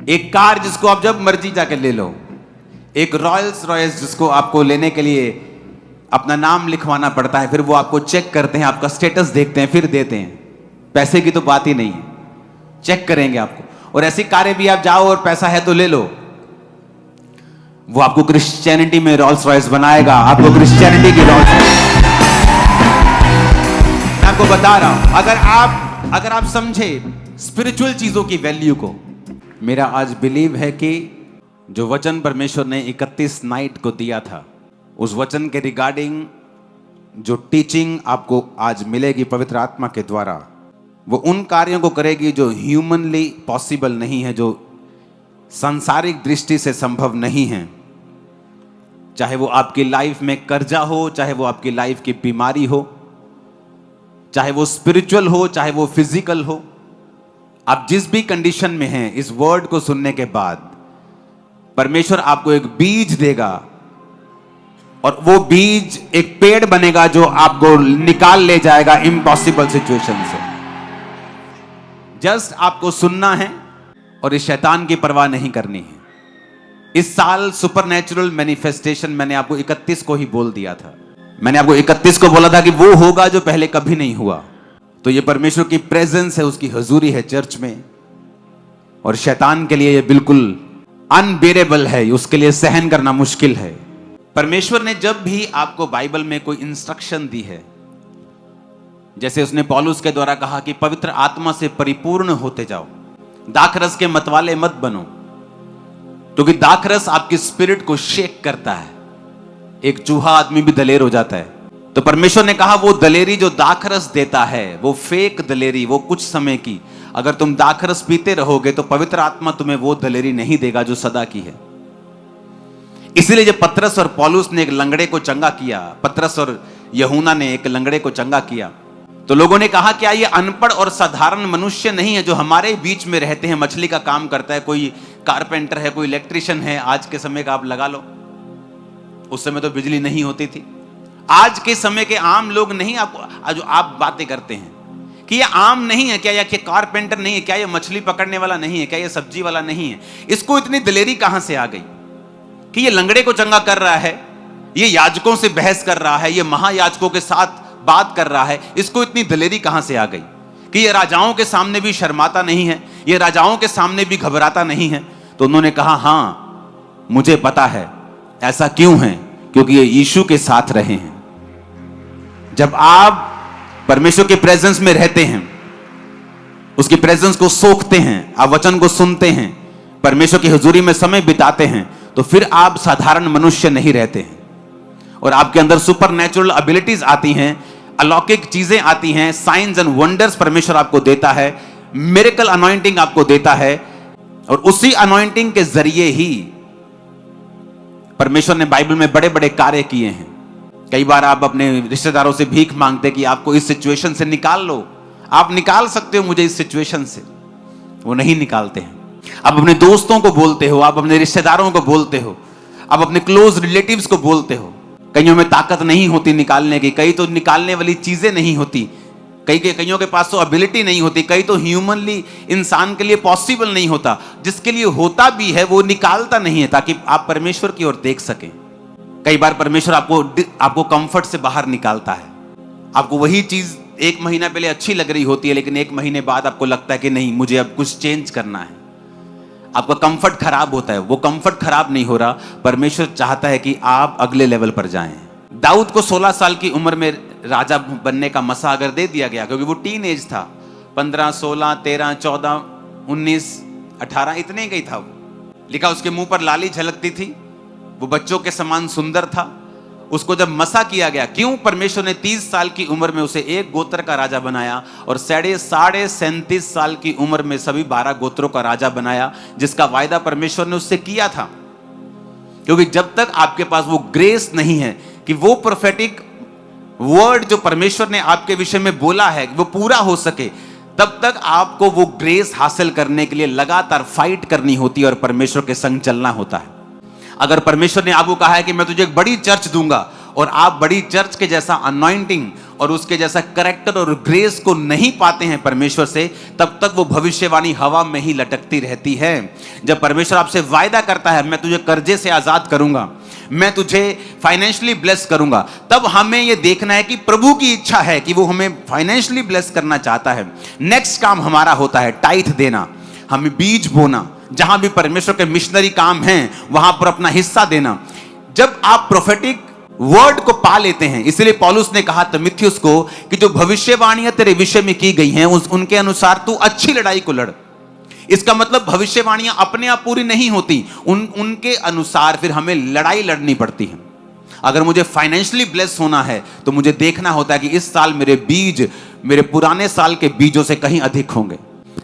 एक कार जिसको आप जब मर्जी जाके ले लो, एक रॉयल्स रॉयस जिसको आपको लेने के लिए अपना नाम लिखवाना पड़ता है, फिर वो आपको चेक करते हैं, आपका स्टेटस देखते हैं, फिर देते हैं। पैसे की तो बात ही नहीं है, चेक करेंगे आपको। और ऐसी कारें भी आप जाओ और पैसा है तो ले लो, वो आपको क्रिश्चियनिटी में रॉल्स रॉयस बनाएगा, आपको क्रिश्चियनिटी की रॉल्स रॉयस। मैं आपको बता रहा हूं, अगर आप समझे स्पिरिचुअल चीजों की वैल्यू को, मेरा आज बिलीव है कि जो वचन परमेश्वर ने 31 नाइट को दिया था, उस वचन के रिगार्डिंग जो टीचिंग आपको आज मिलेगी पवित्र आत्मा के द्वारा, वो उन कार्यों को करेगी जो ह्यूमनली पॉसिबल नहीं है, जो सांसारिक दृष्टि से संभव नहीं है। चाहे वो आपकी लाइफ में कर्जा हो, चाहे वो आपकी लाइफ की बीमारी हो, चाहे वो स्पिरिचुअल हो, चाहे वो फिजिकल हो, आप जिस भी कंडीशन में हैं, इस वर्ड को सुनने के बाद परमेश्वर आपको एक बीज देगा और वो बीज एक पेड़ बनेगा जो आपको निकाल ले जाएगा इम्पॉसिबल सिचुएशन से। जस्ट आपको सुनना है और इस शैतान की परवाह नहीं करनी है। इस साल सुपरनैचुरल मैनिफेस्टेशन मैंने आपको 31 को ही बोल दिया था। मैंने आपको 31 को बोला था कि वो होगा जो पहले कभी नहीं हुआ। तो ये परमेश्वर की प्रेजेंस है, उसकी हुजूरी है चर्च में, और शैतान के लिए ये बिल्कुल अनबेरेबल है, उसके लिए सहन करना मुश्किल है। परमेश्वर ने जब भी आपको बाइबल में कोई इंस्ट्रक्शन दी है, जैसे उसने पौलुस के द्वारा कहा कि पवित्र आत्मा से परिपूर्ण होते जाओ, दाखरस के मतवाले मत बनो, क्योंकि दाखरस आपकी स्पिरिट को शेक करता है। एक चूहा आदमी भी दलेर हो जाता है। तो परमेश्वर ने कहा वो दलेरी जो दाखरस देता है वो फेक दलेरी, वो कुछ समय की। अगर तुम दाखरस पीते रहोगे तो पवित्र आत्मा तुम्हें वो दलेरी नहीं देगा जो सदा की है। इसलिए जब पतरस और पौलुस ने एक लंगड़े को चंगा किया, पतरस और यूहन्ना ने एक लंगड़े को चंगा किया, तो लोगों ने कहा क्या ये अनपढ़ और साधारण मनुष्य नहीं है जो हमारे बीच में रहते हैं, मछली का काम करता है, कोई कारपेंटर है, कोई इलेक्ट्रिशियन है। आज के समय का आप लगा लो, उस समय तो बिजली नहीं होती थी। आज के समय के आम लोग नहीं, आपको जो आप बातें करते हैं कि ये आम नहीं है क्या, या कि कारपेंटर नहीं है क्या, ये मछली पकड़ने वाला नहीं है क्या, ये सब्जी वाला नहीं है। इसको इतनी दलेरी कहां से आ गई कि ये लंगड़े को चंगा कर रहा है, ये याजकों से बहस कर रहा है, ये महायाजकों के साथ बात कर रहा है। इसको इतनी दलेरी कहां से आ गई कि ये राजाओं के सामने भी शर्माता नहीं है, ये राजाओं के सामने भी घबराता नहीं है। तो उन्होंने कहा हां मुझे पता है ऐसा क्यों है, क्योंकि ये यीशु के साथ रहे हैं। जब आप परमेश्वर के प्रेजेंस में रहते हैं, उसकी प्रेजेंस को सोखते हैं, आप वचन को सुनते हैं, परमेश्वर की हुजूरी में समय बिताते हैं, तो फिर आप साधारण मनुष्य नहीं रहते हैं और आपके अंदर सुपरनैचुरल एबिलिटीज आती हैं, अलौकिक चीजें आती हैं, साइंस एंड वंडर्स परमेश्वर आपको देता है, मिरेकल अनॉइंटिंग आपको देता है। और उसी अनॉइंटिंग के जरिए ही परमेश्वर ने बाइबल में बड़े बड़े कार्य किए हैं। कई बार आप अपने रिश्तेदारों से भीख मांगते कि आपको इस सिचुएशन से निकाल लो, आप निकाल सकते हो मुझे इस सिचुएशन से, वो नहीं निकालते हैं। आप अपने दोस्तों को बोलते हो, आप अपने रिश्तेदारों को बोलते हो, आप अपने क्लोज रिलेटिव्स को बोलते हो। कईयों में ताकत नहीं होती निकालने की, कई तो निकालने वाली चीजें नहीं होती, कईयों के पास तो एबिलिटी नहीं होती, कई तो ह्यूमनली इंसान के लिए पॉसिबल नहीं होता, जिसके लिए होता भी है वो निकालता नहीं है ताकि आप परमेश्वर की ओर देख सकें। कई बार परमेश्वर आपको कंफर्ट से बाहर निकालता है। आपको वही चीज 1 महीना पहले अच्छी लग रही होती है, लेकिन 1 महीने बाद आपको लगता है कि नहीं मुझे अब कुछ चेंज करना है। आपका कंफर्ट खराब होता है, वो कंफर्ट खराब नहीं हो रहा, परमेश्वर चाहता है कि आप अगले लेवल पर जाएं। दाऊद को 16 साल की उम्र में राजा बनने का मसा अगर दे दिया गया, क्योंकि वो टीन एज था, 15, 16, 13, 14, 19, 18 इतने का ही था वो। लिखा उसके मुंह पर लाली झलकती थी, वो बच्चों के समान सुंदर था। उसको जब मसा किया गया, क्यों परमेश्वर ने 30 साल की उम्र में उसे एक गोत्र का राजा बनाया और 37.5 साल की उम्र में सभी 12 गोत्रों का राजा बनाया, जिसका वायदा परमेश्वर ने उससे किया था। क्योंकि जब तक आपके पास वो ग्रेस नहीं है कि वो प्रोफेटिक वर्ड जो परमेश्वर ने आपके विषय में बोला है वो पूरा हो सके, तब तक आपको वो ग्रेस हासिल करने के लिए लगातार फाइट करनी होती है और परमेश्वर के संग चलना होता है। अगर परमेश्वर ने आपको कहा है कि मैं तुझे एक बड़ी चर्च दूंगा और आप बड़ी चर्च के जैसा अनॉइंटिंग और उसके जैसा कैरेक्टर और ग्रेस को नहीं पाते हैं परमेश्वर से, तब तक वो भविष्यवाणी हवा में ही लटकती रहती है। जब परमेश्वर आपसे वायदा करता है मैं तुझे कर्जे से आजाद करूंगा, मैं तुझे फाइनेंशियली ब्लेस करूंगा, तब हमें यह देखना है कि प्रभु की इच्छा है कि वो हमें फाइनेंशियली ब्लेस करना चाहता है। नेक्स्ट काम हमारा होता है टाइथ देना, हमें बीज बोना, जहां भी परमेश्वर के मिशनरी काम हैं वहां पर अपना हिस्सा देना। जब आप प्रोफेटिक वर्ड को पा लेते हैं, इसलिए पौलुस ने कहा तिमुथियुस को कि जो भविष्यवाणियां तेरे विषय में की गई हैं उनके अनुसार तू अच्छी लड़ाई को लड़। इसका मतलब भविष्यवाणियां अपने आप पूरी नहीं होती, उनके अनुसार फिर हमें लड़ाई लड़नी पड़ती है। अगर मुझे फाइनेंशियली ब्लेस होना है तो मुझे देखना होता है कि इस साल मेरे बीज मेरे पुराने साल के बीजों से कहीं अधिक होंगे।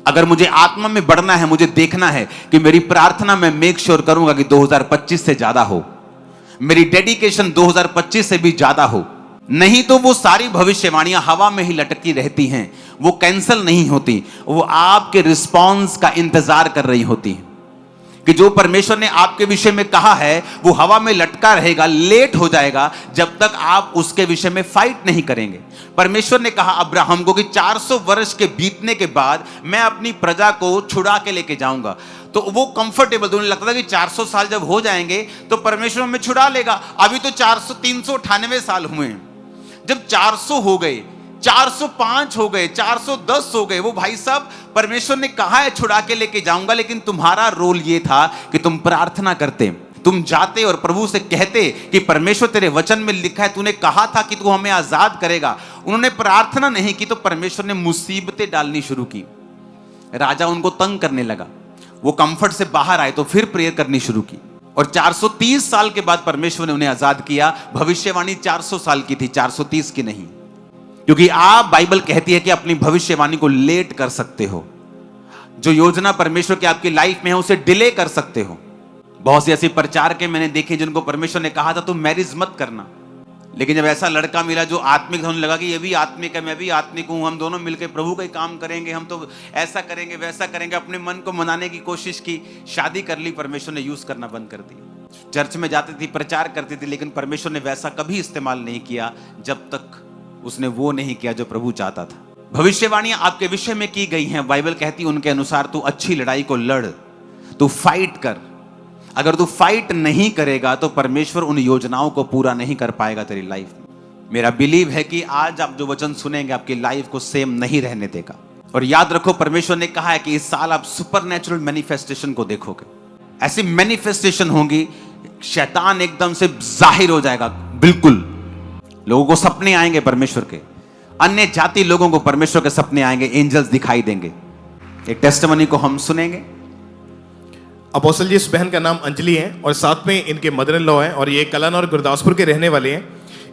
अगर मुझे आत्मा में बढ़ना है, मुझे देखना है कि मेरी प्रार्थना में मेक श्योर करूंगा कि 2025 से ज्यादा हो, मेरी डेडिकेशन 2025 से भी ज्यादा हो। नहीं तो वो सारी भविष्यवाणियां हवा में ही लटकी रहती हैं, वो कैंसिल नहीं होती, वो आपके रिस्पॉन्स का इंतजार कर रही होती हैं कि जो परमेश्वर ने आपके विषय में कहा है वो हवा में लटका रहेगा, लेट हो जाएगा जब तक आप उसके विषय में फाइट नहीं करेंगे। परमेश्वर ने कहा अब्राहम को कि 400 वर्ष के बीतने के बाद मैं अपनी प्रजा को छुड़ा के लेके जाऊंगा। तो वो कंफर्टेबल, तो उन्हें लगता था कि 400 साल जब हो जाएंगे तो परमेश्वर हमें छुड़ा लेगा। अभी तो 398 साल हुए हैं। जब 400 हो गए, 405 हो गए, 410 हो गए, वो भाई साहब परमेश्वर ने कहा है छुड़ा के लेके जाऊंगा, लेकिन तुम्हारा रोल ये था कि तुम प्रार्थना करते, तुम जाते और प्रभु से कहते कि परमेश्वर तेरे वचन में लिखा है, तूने कहा था कि तू हमें आजाद करेगा। उन्होंने प्रार्थना नहीं की तो परमेश्वर ने मुसीबतें डालनी शुरू की, राजा उनको तंग करने लगा, वो कंफर्ट से बाहर आए तो फिर प्रेयर करनी शुरू की और 430 साल के बाद परमेश्वर ने उन्हें आजाद किया। भविष्यवाणी 400 साल की थी, 430 की नहीं, क्योंकि आप बाइबल कहती है कि अपनी भविष्यवाणी को लेट कर सकते हो। जो योजना परमेश्वर की आपकी लाइफ में है उसे डिले कर सकते हो। बहुत सी ऐसी प्रचार के मैंने देखे जिनको परमेश्वर ने कहा था तुम मैरिज मत करना, लेकिन जब ऐसा लड़का मिला जो आत्मिक, होने लगा कि ये भी आत्मिक है, मैं भी आत्मिक हूं, हम दोनों मिलकर प्रभु का ही काम करेंगे, हम तो ऐसा करेंगे वैसा करेंगे, अपने मन को मनाने की कोशिश की, शादी कर ली, परमेश्वर ने यूज करना बंद कर दिया। चर्च में जाती थी, प्रचार करती थी, लेकिन परमेश्वर ने वैसा कभी इस्तेमाल नहीं किया जब तक उसने वो नहीं किया जो प्रभु चाहता था। भविष्यवाणियां आपके विषय में की गई हैं, बाइबल कहती है उनके अनुसार तू अच्छी लड़ाई को लड़, तू फाइट कर। अगर तू फाइट नहीं करेगा तो परमेश्वर उन योजनाओं को पूरा नहीं कर पाएगा तेरी लाइफ में। मेरा बिलीव है कि आज आप जो वचन सुनेंगे आपकी लाइफ को सेम नहीं रहने देगा। और याद रखो परमेश्वर ने कहा है कि इस साल आप सुपरनैचुरल मैनिफेस्टेशन को देखोगे। ऐसी मैनिफेस्टेशन होंगी, शैतान एकदम से जाहिर हो जाएगा, बिल्कुल लोगों को सपने आएंगे परमेश्वर के, अन्य जाति लोगों को परमेश्वर के सपने आएंगे, एंजल्स दिखाई देंगे। एक टेस्टिमनी को हम सुनेंगे। अपोस्टल जी, इस बहन का नाम अंजलि है और साथ में इनके मदर इन लॉ हैं और ये कलन और गुरदासपुर के रहने वाले हैं।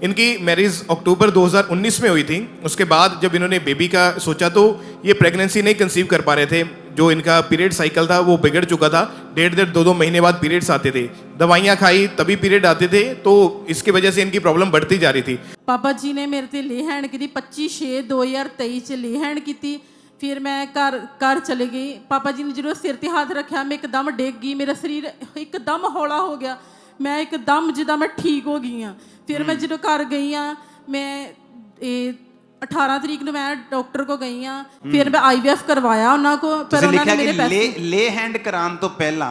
इनकी मैरिज अक्टूबर 2019 में हुई थी। उसके बाद जब इन्होंने बेबी का सोचा तो ये प्रेगनेंसी नहीं कंसीव कर पा रहे थे। जो इनका पीरियड साइकिल था वो बिगड़ चुका था, 1.5-2 महीने बाद पीरियड्स आते थे, दवाइयाँ खाई तभी पीरियड आते थे, तो इसकी वजह से इनकी प्रॉब्लम बढ़ती जा रही थी। पापा जी ने मेरे ते ली हैंड की 25/6/2023 च ली हैंड की। फिर मैं घर चले गई। पापा जी ने जो सिर ते हाथ रखा मैं एकदम डिग गई, मेरा शरीर एकदम हौला हो गया, मैं एकदम जिदा मैं ठीक हो गई हाँ। फिर मैं जो घर गई हाँ, मैं 18 तरीक ਨੂੰ मैं डॉक्टर को गई हाँ। फिर मैं IVF करवाया उन्होंने को, पर उन्होंने मेरे पैसे ले हैंड करान तो पहला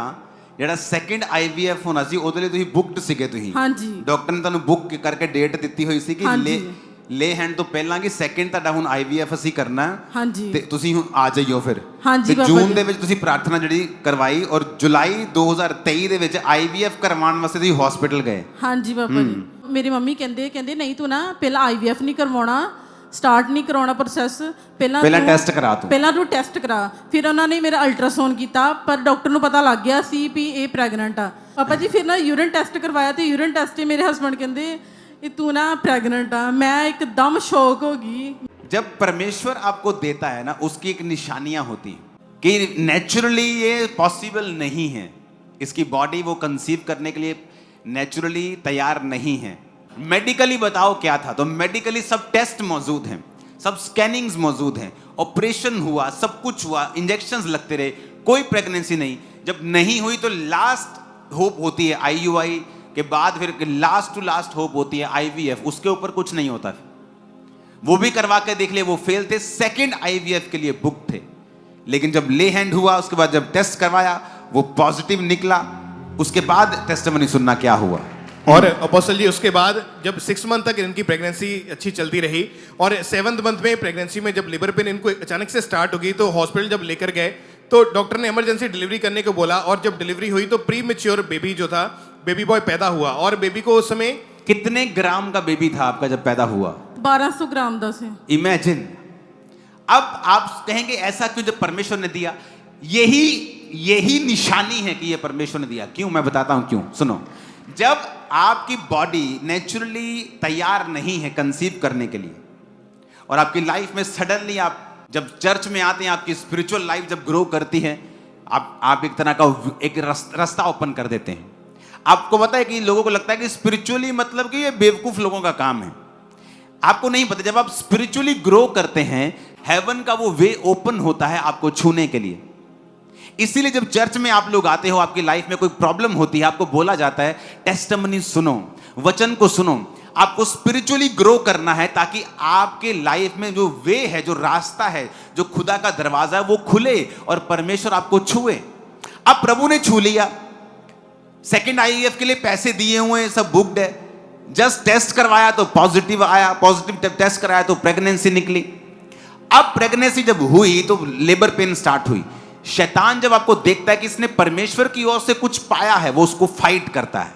ਜਿਹੜਾ ਸੈਕੰਡ IVF ਹੋਣਾ ਸੀ ਉਹਦੇ ਲਈ ਤੁਸੀਂ ਬੁੱਕਡ ਸੀਗੇ ਤੁਸੀਂ? ਹਾਂਜੀ, ਡਾਕਟਰ ਨੇ ਤੁਹਾਨੂੰ ਬੁੱਕ ਕਰਕੇ ਡੇਟ ਦਿੱਤੀ ਹੋਈ ਸੀ ਕਿ ਲੈ ਹੈਂਡ ਤੋਂ ਪਹਿਲਾਂ ਕਿ ਸੈਕੰਡ ਤੁਹਾਡਾ ਹੁਣ IVF ਅਸੀਂ ਕਰਨਾ। ਹਾਂਜੀ, ਤੇ ਤੁਸੀਂ ਹੁਣ ਆ ਜਾਈਓ ਫਿਰ। ਹਾਂਜੀ, ਜੂਨ ਦੇ ਵਿੱਚ ਤੁਸੀਂ ਪ੍ਰਾਰਥਨਾ ਜਿਹੜੀ ਕਰਵਾਈ ਔਰ ਜੁਲਾਈ 2023 ਦੇ ਵਿੱਚ IVF ਕਰਵਾਉਣ ਵਾਸਤੇ ਤੁਸੀਂ ਹਸਪੀਟਲ ਗਏ। ਹਾਂਜੀ ਬਾਬਾ ਜੀ, ਮੇਰੀ ਮੰਮੀ ਕਹਿੰਦੇ ਨਹੀਂ ਤੂੰ ਨਾ ਪਹਿਲਾਂ IVF ਨਹੀਂ ਕਰਵਾਉਣਾ, स्टार्ट नहीं करवाना प्रोसैस, पहला टेस्ट करा तू, पहला तू टेस्ट करा। फिर उन्होंने मेरा अल्ट्रासाउंड किया, पर डॉक्टर को पता लग गया सी भी ये प्रैगनेंट आ। पापा जी फिर ना यूरिन टेस्ट करवाया तो यूरिन टेस्ट मेरे हस्बैंड कहते तू ना प्रैगनेंट आ। मैं एकदम शौक हो गई। जब परमेश्वर आपको देता है ना, उसकी एक निशानियां होती हैं कि नेचुरली ये पॉसिबल नहीं है, इसकी बॉडी वो कंसीव करने के लिए नेचुरली तैयार नहीं है। मेडिकली बताओ क्या था, तो मेडिकली सब टेस्ट मौजूद हैं, सब स्कैनिंग्स मौजूद हैं, ऑपरेशन हुआ, सब कुछ हुआ, इंजेक्शंस लगते रहे, कोई प्रेगनेंसी नहीं। जब नहीं हुई तो लास्ट होप होती है IUI के बाद, फिर लास्ट टू लास्ट होप होती है IVF, उसके ऊपर कुछ नहीं होता। वो भी करवा के देख लिए, वो फेल थे, सेकंड आईवीएफ के लिए बुक थे। लेकिन जब ले हैंड हुआ, उसके बाद जब टेस्ट करवाया वो पॉजिटिव निकला, उसके बाद टेस्टिमनी सुनना क्या हुआ। और अपोस्टल जी उसके बाद जब 6 मंथ तक इनकी प्रेगनेंसी अच्छी चलती रही और 7th मंथ में प्रेगनेंसी में जब लेबर पेन इनको अचानक से स्टार्ट हो गई, तो हॉस्पिटल जब लेकर गए तो डॉक्टर ने इमरजेंसी डिलीवरी करने को बोला। और जब डिलीवरी हुई तो प्री मैच्योर बेबी जो था, बेबी बॉय पैदा हुआ। और बेबी को उस समय कितने ग्राम का बेबी था आपका जब पैदा हुआ? 1200 ग्राम का से। इमेजिन। अब आप कहेंगे ऐसा क्यों जब परमेश्वर ने दिया? यही निशानी है कि ये परमेश्वर ने दिया। क्यों? मैं बताता हूं क्यों, सुनो। जब आपकी बॉडी नेचुरली तैयार नहीं है कंसीव करने के लिए, और आपकी लाइफ में सडनली आप जब चर्च में आते हैं, आपकी स्पिरिचुअल लाइफ जब ग्रो करती है, आप एक तरह का एक रास्ता ओपन कर देते हैं। आपको पता है कि लोगों को लगता है कि स्पिरिचुअली मतलब कि ये बेवकूफ लोगों का काम है। आपको नहीं पता, जब आप स्पिरिचुअली ग्रो करते हैं, हेवन का वो वे ओपन होता है आपको छूने के लिए। इसीलिए जब चर्च में आप लोग आते हो, आपकी लाइफ में कोई प्रॉब्लम होती है, आपको बोला जाता है टेस्टिमनी सुनो, वचन को सुनो। आपको स्पिरिचुअली ग्रो करना है ताकि आपके लाइफ में जो वे है, जो रास्ता है, जो खुदा का दरवाजा है, वो खुले और परमेश्वर आपको छुए। अब प्रभु ने छू लिया, सेकंड आईवीएफ के लिए पैसे दिए हुए हैं, सब बुक्ड है, जस्ट टेस्ट करवाया तो पॉजिटिव आया, पॉजिटिव टेस्ट कराया तो प्रेगनेंसी निकली। अब प्रेगनेंसी जब हुई तो लेबर पेन स्टार्ट हुई। शैतान जब आपको देखता है कि इसने परमेश्वर की ओर से कुछ पाया है, वो उसको फाइट करता है।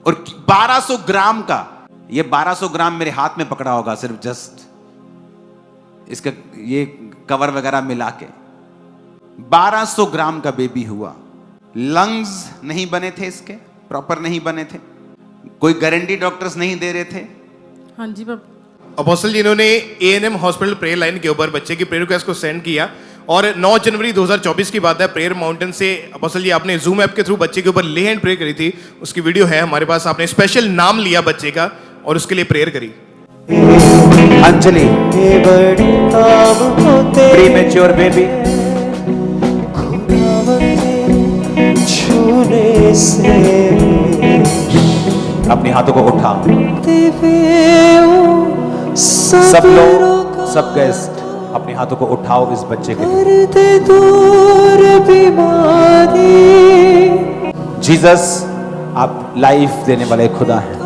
और 1200 ग्राम का, ये 1200 ग्राम मेरे हाथ में पकड़ा होगा सिर्फ, जस्ट इसका ये कवर वगैरह मिला के 1200 ग्राम का बेबी हुआ। लंग्स नहीं बने थे, इसके प्रॉपर नहीं बने थे, कोई गारंटी डॉक्टर्स नहीं दे रहे थे। हाँ जी बाबा। अपोस्टल जी इन्होंने एएनएम हॉस्पिटल प्रेयर लाइन के ऊपर बच्चे की प्रेयर रिक्वेस्ट को सेंड किया। और 9 जनवरी 2024 की बात है, प्रेयर माउंटेन से अपोस्टल जी आपने जूम ऐप के थ्रू बच्चे के ऊपर ले हैंड प्रेयर करी थी। उसकी वीडियो है हमारे पास। आपने स्पेशल नाम लिया बच्चे का और उसके लिए प्रेयर करी। अंजलि, प्री मैच्योर बेबी, अपने हाथों को उठा। सब लोग, सब गेस्ट अपने हाथों को उठाओ इस बच्चे के लिए। जीसस, आप लाइफ देने वाले खुदा हैं,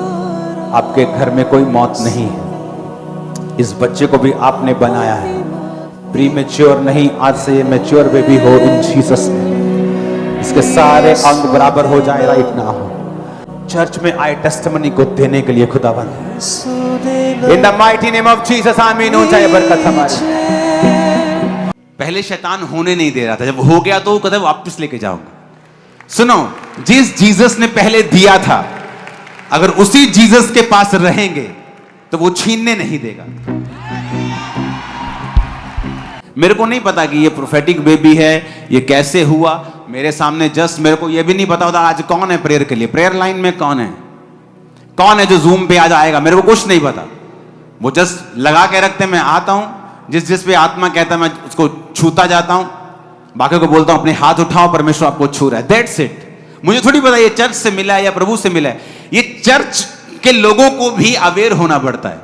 आपके घर में कोई मौत नहीं है। इस बच्चे को भी आपने बनाया है, प्री मैच्योर नहीं, आज से ये मैच्योर बेबी हो इन जीसस में। इसके सारे अंग बराबर हो जाए राइट नाउ। चर्च में आए टेस्टिमनी को देने के लिए खुदावंद, in the mighty name of Jesus, आमीन। हो जाए बरकत हमारी। पहले शैतान होने नहीं दे रहा था, जब हो गया तो वो कहता वापस लेके जाऊंगा। सुनो, जिस जीसस ने पहले दिया था, अगर उसी जीसस के पास रहेंगे तो वो छीनने नहीं देगा। मेरे को नहीं पता कि ये प्रोफेटिक बेबी है, ये कैसे हुआ। मेरे सामने जस्ट मेरे को ये भी नहीं पता होता आज कौन है प्रेयर के लिए, प्रेयर लाइन में कौन है जो जूम पे आज आएगा, मेरे को कुछ नहीं पता। वो जस्ट लगा के रखते, मैं आता हूं, जिस पे आत्मा कहता है मैं उसको छूता जाता हूं, बाकी को बोलता हूं अपने हाथ उठाओ, परमेश्वर आपको छू रहा है, दैट्स इट। मुझे थोड़ी पता ये चर्च से मिला है या प्रभु से मिला है। ये चर्च के लोगों को भी अवेयर होना पड़ता है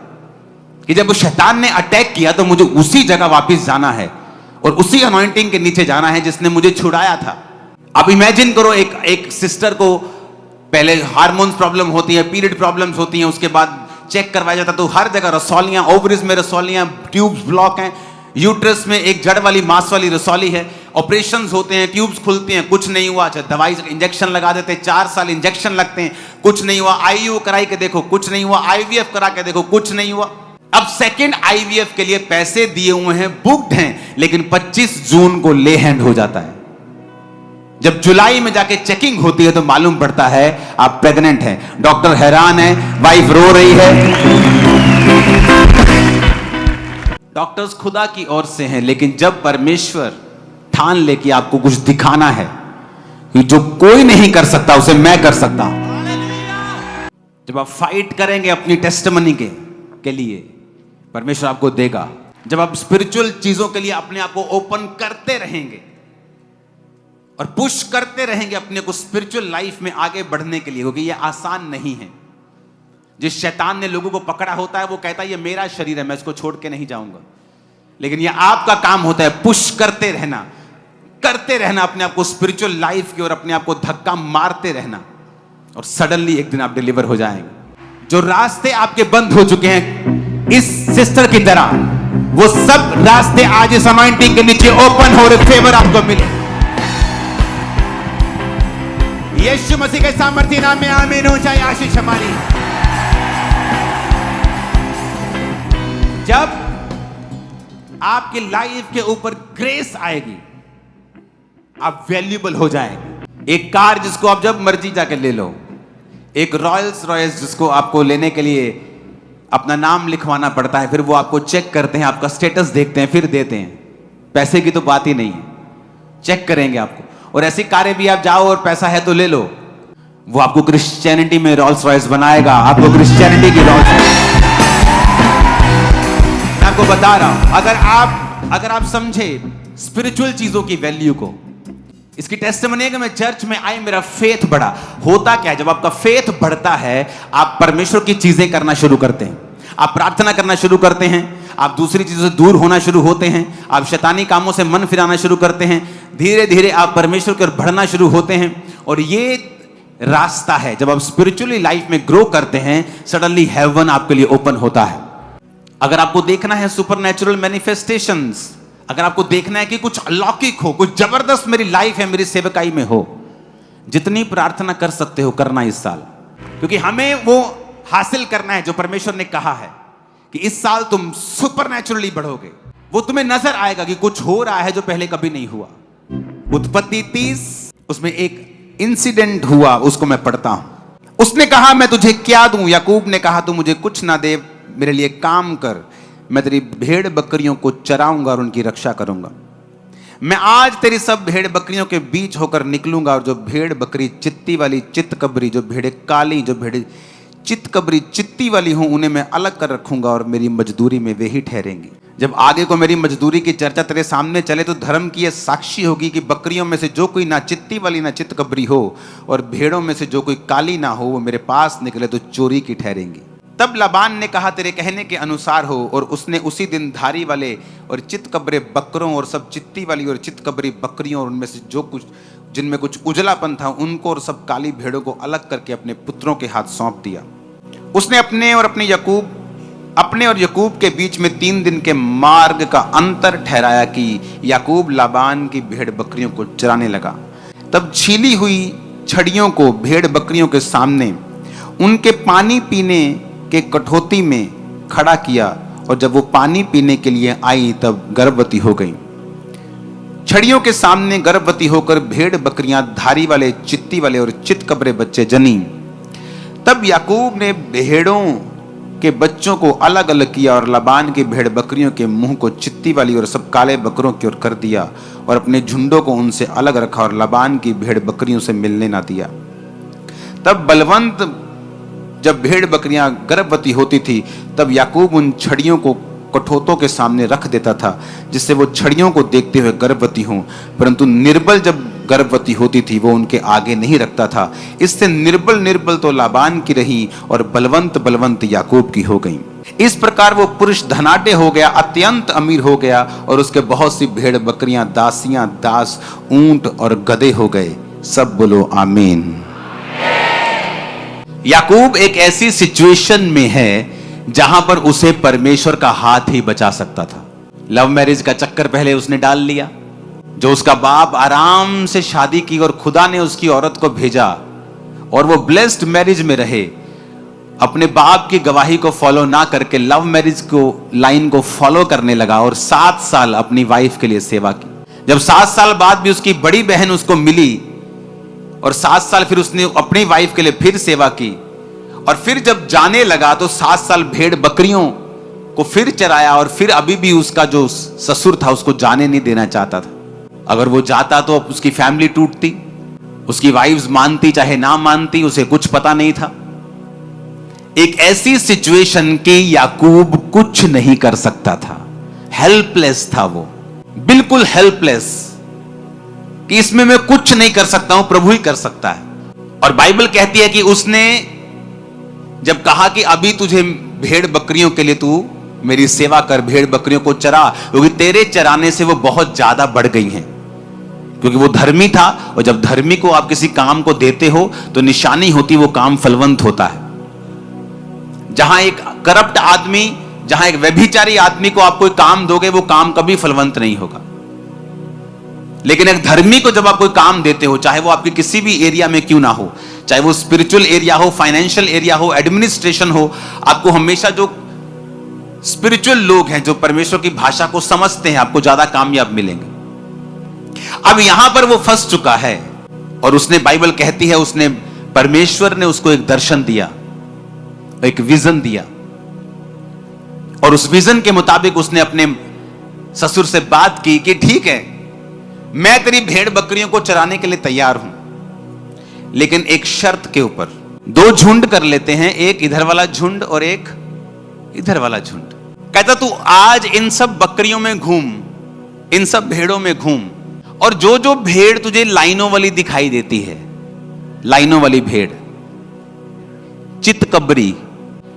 कि जब वो शैतान ने अटैक किया तो मुझे उसी जगह वापस जाना है और उसी अनॉइंटिंग के नीचे जाना है जिसने मुझे छुड़ाया था। अब इमेजिन करो, एक सिस्टर को पहले हार्मोन्स प्रॉब्लम होती है, पीरियड प्रॉब्लम्स होती हैं, उसके बाद चेक करवाया जाता तो हर जगह रसौलियां, ओवरीज में रसौलियां, ट्यूब्स ब्लॉक हैं, यूट्रस में एक जड़ वाली मांस वाली रसौली है, ऑपरेशंस होते हैं, ट्यूब्स खुलती हैं, कुछ नहीं हुआ। अच्छा, दवाई इंजेक्शन लगा देते हैं, 4 साल इंजेक्शन लगते हैं, कुछ नहीं हुआ। आईयू कराई के देखो, कुछ नहीं हुआ। आईवीएफ करा के देखो, कुछ नहीं हुआ। अब सेकेंड आईवीएफ के लिए पैसे दिए हुए हैं, बुक्ड हैं, लेकिन 25 जून को ले हैंड हो जाता है। जब जुलाई में जाके चेकिंग होती है तो मालूम पड़ता है आप प्रेग्नेंट हैं। डॉक्टर हैरान है, वाइफ रो रही है। डॉक्टर्स खुदा की ओर से हैं, लेकिन जब परमेश्वर ठान ले कि आपको कुछ दिखाना है कि जो कोई नहीं कर सकता उसे मैं कर सकता हूं, जब आप फाइट करेंगे अपनी टेस्टिमनी के लिए, परमेश्वर आपको देगा। जब आप स्पिरिचुअल चीजों के लिए अपने आप को ओपन करते रहेंगे और पुश करते रहेंगे अपने को स्पिरिचुअल लाइफ में आगे बढ़ने के लिए, क्योंकि यह आसान नहीं है। जिस शैतान ने लोगों को पकड़ा होता है वो कहता है ये मेरा शरीर है, मैं इसको छोड़ के नहीं जाऊंगा। लेकिन ये आपका काम होता है पुश करते रहना अपने आप को स्पिरिचुअल लाइफ की ओर, अपने आप को धक्का मारते रहना, और सडनली एक दिन आप डिलीवर हो जाएंगे। जो रास्ते आपके बंद हो चुके हैं इस सिस्टर की तरह, वो सब रास्ते आज इस अनॉइंटिंग के नीचे ओपन हो रहे, फेवर आपको मिले। यीशु मसीह के सामर्थ्य नाम में आमीन हो जाए। आशीष हमारी। जब आपकी लाइफ के ऊपर ग्रेस आएगी, आप वैल्यूएबल हो जाएंगे। एक कार जिसको आप जब मर्जी जाके ले लो, एक रॉयल्स रॉयस जिसको आपको लेने के लिए अपना नाम लिखवाना पड़ता है, फिर वो आपको चेक करते हैं, आपका स्टेटस देखते हैं, फिर देते हैं। पैसे की तो बात ही नहीं है, चेक करेंगे आपको। और ऐसी कारें भी आप जाओ और पैसा है तो ले लो, वो आपको क्रिश्चियनिटी में रॉयल्स रॉयस बनाएगा, आपको क्रिश्चियनिटी की रॉयल्स। मैं आपको बता रहा हूं, अगर आप समझे स्पिरिचुअल चीजों की वैल्यू को, इसकी टेस्टिमनी है कि मैं चर्च में आई, मेरा फेथ बढ़ा। होता क्या है, जब आपका फेथ बढ़ता है, आप परमेश्वर की चीजें करना शुरू करते हैं, आप प्रार्थना करना शुरू करते हैं, आप दूसरी चीजों से दूर होना शुरू होते हैं, आप शैतानी कामों से मन फिराना शुरू करते हैं, धीरे धीरे आप परमेश्वर की ओर बढ़ना शुरू होते हैं। और ये रास्ता है, जब आप स्पिरिचुअली लाइफ में ग्रो करते हैं, सडनली हेवन आपके लिए ओपन होता है। अगर आपको देखना है सुपरनैचुरल मैनिफेस्टेशंस, अगर आपको देखना है कि कुछ अलौकिक हो, कुछ जबरदस्त मेरी लाइफ है, मेरी सेवकाई में हो, जितनी प्रार्थना कर सकते हो करना इस साल, क्योंकि हमें वो हासिल करना है जो परमेश्वर ने कहा है कि इस साल तुम सुपरनैचुरली बढ़ोगे। वो तुम्हें नजर आएगा कि कुछ हो रहा है जो पहले कभी नहीं हुआ। उत्पत्ति 30 उसमें एक इंसिडेंट हुआ, उसको मैं पढ़ता हूं। उसने कहा मैं तुझे क्या दूं? याकूब ने कहा तू मुझे कुछ ना दे, मेरे लिए काम कर, मैं तेरी भेड़ बकरियों को चराऊंगा और उनकी रक्षा करूंगा। मैं आज तेरी सब भेड़ बकरियों के बीच होकर निकलूंगा, और जो भेड़ बकरी चित्ती वाली चित्तकबरी, जो भेड़ें काली, जो भेड़ें चित्तकबरी चित्ती वाली हूं, उन्हें मैं अलग कर रखूंगा और मेरी मजदूरी में वे ही ठहरेंगी। जब आगे को मेरी मजदूरी की चर्चा तेरे सामने चले तो धर्म की यह साक्षी होगी कि बकरियों में से जो कोई ना चित्ती वाली ना चित्तकबरी हो, और भेड़ों में से जो कोई काली ना हो, वो मेरे पास निकले तो चोरी की ठहरेंगी। तब लाबान ने कहा तेरे कहने के अनुसार हो, और उसने उसी दिन धारी वाले और चित्तकबरे बकरों और सब चित्ती वाली और चित्तकबरी बकरियों और उनमें से जो कुछ जिनमें कुछ उजलापन था उनको और सब काली भेड़ों को अलग करके अपने पुत्रों के हाथ सौंप दिया। उसने अपने और याकूब के बीच में 3 दिन के मार्ग का अंतर ठहराया कि याकूब लाबान की भेड़ बकरियों को चराने लगा। तब छीली हुई छड़ियों को भेड़ बकरियों के सामने उनके पानी पीने के कठौती में खड़ा किया, और जब वो पानी पीने के लिए आई तब गर्भवती हो गई। छड़ियों के सामने गर्भवती होकर भेड़ बकरियां धारी वाले, चित्ती वाले और चित्तकबरे बच्चे जनी। तब याकूब ने भेड़ों के बच्चों को अलग अलग किया और लाबान की भेड़ बकरियों के मुंह को चित्ती वाली और सब काले बकरों की ओर कर दिया, और अपने झुंडों को उनसे अलग रखा और लाबान की भेड़ बकरियों से मिलने ना दिया। तब बलवंत जब भेड़ बकरियां गर्भवती होती थी, तब याकूब उन छड़ियों को कठौतों के सामने रख देता था, जिससे वो छड़ियों को देखते हुए गर्भवती हों, परंतु निर्बल जब गर्भवती होती थी वो उनके आगे नहीं रखता था। इससे निर्बल तो लाबान की रही और बलवंत याकूब की हो गई। इस प्रकार वो पुरुष धनाढ्य हो गया, अत्यंत अमीर हो गया, और उसके बहुत सी भेड़ बकरियां, दासियां, दास, ऊंट और गधे हो गए। सब बोलो आमीन। याकूब एक ऐसी सिचुएशन में है जहां पर उसे परमेश्वर का हाथ ही बचा सकता था। लव मैरिज का चक्कर पहले उसने डाल लिया, जो उसका बाप आराम से शादी की और खुदा ने उसकी औरत को भेजा और वो ब्लेस्ड मैरिज में रहे। अपने बाप की गवाही को फॉलो ना करके लव मैरिज को लाइन को फॉलो करने लगा और 7 साल अपनी वाइफ के लिए सेवा की। जब 7 साल बाद भी उसकी बड़ी बहन उसको मिली और 7 साल फिर उसने अपनी वाइफ के लिए फिर सेवा की, और फिर जब जाने लगा तो 7 साल भेड़ बकरियों को फिर चराया, और फिर अभी भी उसका जो ससुर था उसको जाने नहीं देना चाहता था। अगर वो जाता तो उसकी फैमिली टूटती, उसकी वाइफ्स मानती चाहे ना मानती, उसे कुछ पता नहीं था। एक ऐसी सिचुएशन कि याकूब कुछ नहीं कर सकता था, हेल्पलेस था वो, बिल्कुल हेल्पलेस, कि इसमें मैं कुछ नहीं कर सकता हूं, प्रभु ही कर सकता है। और बाइबल कहती है कि उसने जब कहा कि अभी तुझे भेड़ बकरियों के लिए तू मेरी सेवा कर, भेड़ बकरियों को चरा, क्योंकि तेरे चराने से वो बहुत ज्यादा बढ़ गई हैं। क्योंकि वो धर्मी था, और जब धर्मी को आप किसी काम को देते हो तो निशानी होती वो काम फलवंत होता है। जहां एक करप्ट आदमी, जहां एक व्यभिचारी आदमी को आप कोई काम दोगे, वो काम कभी फलवंत नहीं होगा। लेकिन एक धर्मी को जब आप कोई काम देते हो, चाहे वो आपके किसी भी एरिया में क्यों ना हो, चाहे वो स्पिरिचुअल एरिया हो, फाइनेंशियल एरिया हो, एडमिनिस्ट्रेशन हो, आपको हमेशा जो स्पिरिचुअल लोग हैं, जो परमेश्वर की भाषा को समझते हैं, आपको ज्यादा कामयाब मिलेंगे। अब यहां पर वो फंस चुका है, और उसने, बाइबल कहती है, उसने, परमेश्वर ने उसको एक दर्शन दिया, एक विजन दिया, और उस विजन के मुताबिक उसने अपने ससुर से बात की कि ठीक है, मैं तेरी भेड़ बकरियों को चराने के लिए तैयार हूं, लेकिन एक शर्त के ऊपर। 2 झुंड कर लेते हैं, एक इधर वाला झुंड और एक इधर वाला झुंड। कहता तू आज इन सब बकरियों में घूम, इन सब भेड़ों में घूम, और जो जो भेड़ तुझे लाइनों वाली दिखाई देती है, लाइनों वाली भेड़, चितकबरी,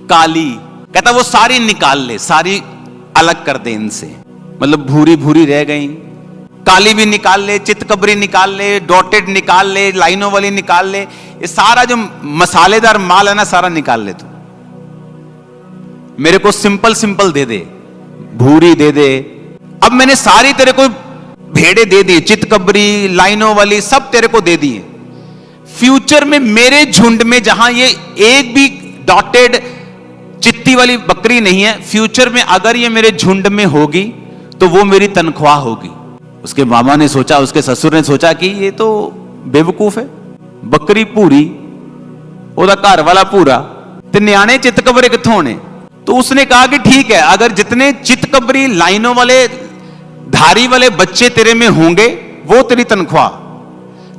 काली, कहता वो सारी निकाल ले, सारी अलग कर दे इनसे। मतलब भूरी भूरी रह गई, काली भी निकाल ले, चितकबरी निकाल ले, डॉटेड निकाल ले, लाइनों वाली निकाल ले, ये सारा जो मसालेदार माल है ना, सारा निकाल ले तू। मेरे को सिंपल सिंपल दे दे, भूरी दे दे। अब मैंने सारी तेरे को भेड़े दे दी, चितकबरी, लाइनों वाली, सब तेरे को दे दिए। फ्यूचर में मेरे झुंड में जहां ये एक भी डॉटेड चित्ती वाली बकरी नहीं है, फ्यूचर में अगर ये मेरे झुंड में होगी तो वो मेरी तनख्वाह होगी। उसके मामा ने सोचा, उसके ससुर ने सोचा कि ये तो बेवकूफ है, बकरी पूरी, ओदा घर वाला पूरा, ते न्याणे चितकबरे कित्थों होने। तो उसने कहा कि ठीक है, अगर जितने चितकबरी, लाइनों वाले, धारी वाले बच्चे तेरे में होंगे, वो तेरी तनख्वाह।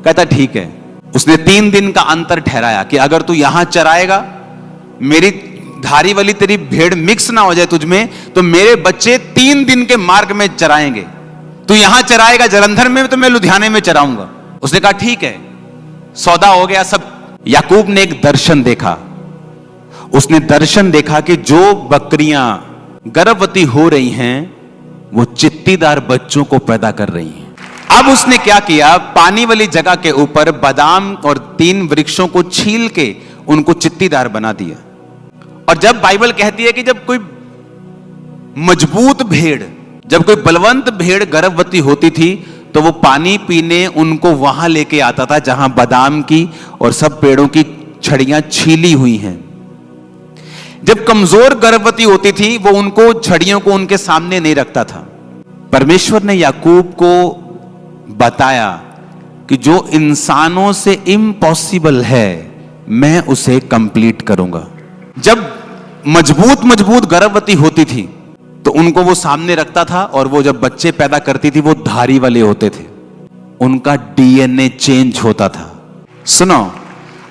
कहता ठीक है। उसने 3 दिन का अंतर ठहराया कि अगर तू यहां चराएगा, मेरी धारी वाली तेरी भेड़ मिक्स ना हो जाए तुझमें, तो मेरे बच्चे 3 दिन के मार्ग में चराएंगे। तू यहां चराएगा जलंधर में, तो मैं लुधियाने में चराऊंगा। उसने कहा ठीक है, सौदा हो गया सब। याकूब ने एक दर्शन देखा। उसने दर्शन देखा कि जो बकरियां गर्भवती हो रही हैं, वो चित्तीदार बच्चों को पैदा कर रही हैं। अब उसने क्या किया, पानी वाली जगह के ऊपर बादाम और 3 वृक्षों को छील के उनको चित्तीदार बना दिया। और जब बाइबल कहती है कि जब कोई मजबूत भेड़, जब कोई बलवंत भेड़ गर्भवती होती थी, तो वो पानी पीने उनको वहां लेके आता था जहां बादाम की और सब पेड़ों की छड़ियां छीली हुई हैं। जब कमजोर गर्भवती होती थी, वो उनको, छड़ियों को उनके सामने नहीं रखता था। परमेश्वर ने याकूब को बताया कि जो इंसानों से इम्पॉसिबल है, मैं उसे कंप्लीट करूंगा। जब मजबूत गर्भवती होती थी, तो उनको वो सामने रखता था, और वो जब बच्चे पैदा करती थी, वो धारी वाले होते थे, उनका डीएनए चेंज होता था। सुनो,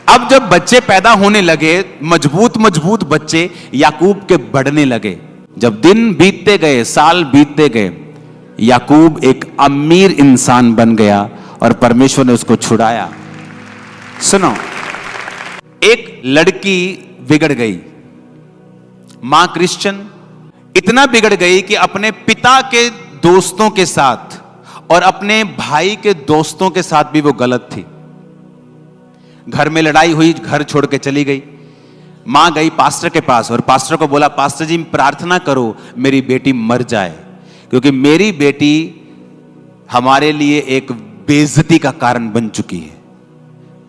अब जब बच्चे पैदा होने लगे, मजबूत बच्चे याकूब के बढ़ने लगे। जब दिन बीतते गए, साल बीतते गए, याकूब एक अमीर इंसान बन गया, और परमेश्वर ने उसको छुड़ाया। सुनो, एक लड़की बिगड़ गई, मां क्रिश्चियन, इतना बिगड़ गई कि अपने पिता के दोस्तों के साथ और अपने भाई के दोस्तों के साथ भी वो गलत थी। घर में लड़ाई हुई, घर छोड़ के चली गई। मां गई पास्टर के पास, और पास्टर को बोला, पास्टर जी प्रार्थना करो मेरी बेटी मर जाए, क्योंकि मेरी बेटी हमारे लिए एक बेइज्जती का कारण बन चुकी है,